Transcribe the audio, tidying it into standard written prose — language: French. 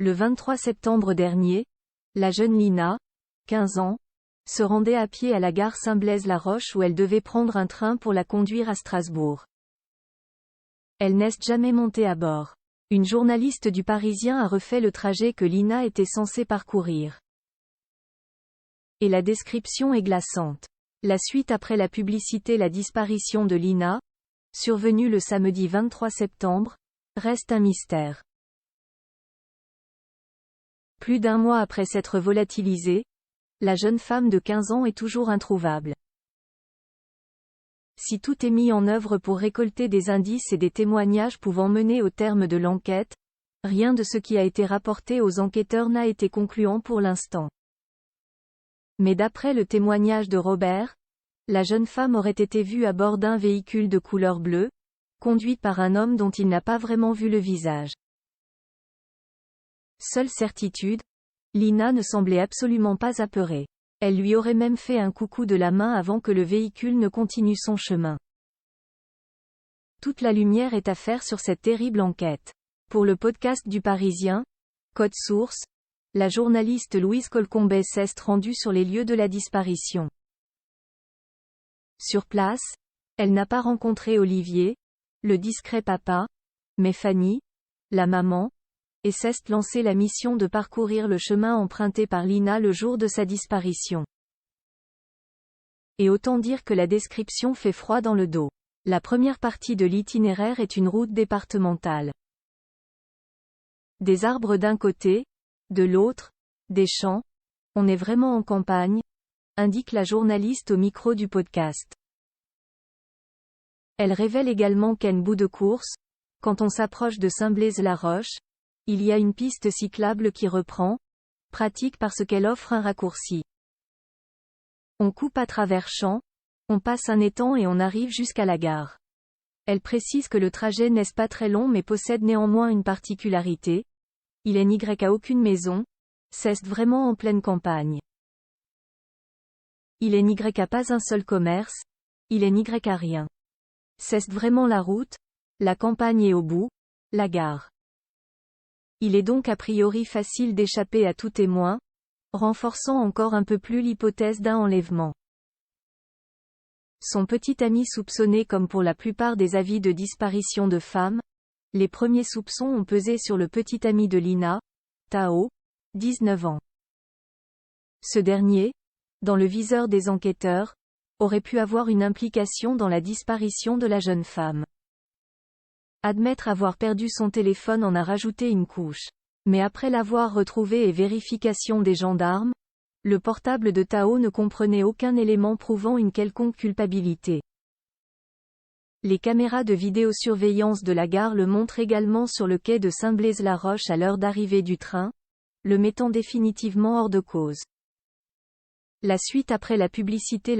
Le 23 septembre dernier, la jeune Lina, 15 ans, se rendait à pied à la gare Saint-Blaise-la-Roche où elle devait prendre un train pour la conduire à Strasbourg. Elle n'est jamais montée à bord. Une journaliste du Parisien a refait le trajet que Lina était censée parcourir. Et la description est glaçante. La suite après la publicité. La disparition de Lina, survenue le samedi 23 septembre, reste un mystère. Plus d'un mois après s'être volatilisée, la jeune femme de 15 ans est toujours introuvable. Si tout est mis en œuvre pour récolter des indices et des témoignages pouvant mener au terme de l'enquête, rien de ce qui a été rapporté aux enquêteurs n'a été concluant pour l'instant. Mais d'après le témoignage de Robert, la jeune femme aurait été vue à bord d'un véhicule de couleur bleue, conduit par un homme dont il n'a pas vraiment vu le visage. Seule certitude, Lina ne semblait absolument pas apeurée. Elle lui aurait même fait un coucou de la main avant que le véhicule ne continue son chemin. Toute la lumière est à faire sur cette terrible enquête. Pour le podcast du Parisien, Code Source, la journaliste Louise Colcombet s'est rendue sur les lieux de la disparition. Sur place, elle n'a pas rencontré Olivier, le discret papa, mais Fanny, la maman, et s'est lancé la mission de parcourir le chemin emprunté par Lina le jour de sa disparition. Et autant dire que la description fait froid dans le dos. La première partie de l'itinéraire est une route départementale. Des arbres d'un côté, de l'autre, des champs, on est vraiment en campagne, indique la journaliste au micro du podcast. Elle révèle également qu'en bout de course, quand on s'approche de Saint-Blaise-la-Roche, il y a une piste cyclable qui reprend, pratique parce qu'elle offre un raccourci. On coupe à travers champs, on passe un étang et on arrive jusqu'à la gare. Elle précise que le trajet n'est pas très long mais possède néanmoins une particularité. Il n'est à aucune maison, c'est vraiment en pleine campagne. Il n'est à pas un seul commerce, il n'est à rien. C'est vraiment la route, la campagne et au bout, la gare. Il est donc a priori facile d'échapper à tout témoin, renforçant encore un peu plus l'hypothèse d'un enlèvement. Son petit ami soupçonné comme pour la plupart des avis de disparition de femmes, les premiers soupçons ont pesé sur le petit ami de Lina, Tao, 19 ans. Ce dernier, dans le viseur des enquêteurs, aurait pu avoir une implication dans la disparition de la jeune femme. Admettre avoir perdu son téléphone en a rajouté une couche. Mais après l'avoir retrouvé et vérification des gendarmes, le portable de Tao ne comprenait aucun élément prouvant une quelconque culpabilité. Les caméras de vidéosurveillance de la gare le montrent également sur le quai de Saint-Blaise-la-Roche à l'heure d'arrivée du train, le mettant définitivement hors de cause. La suite après la publicité.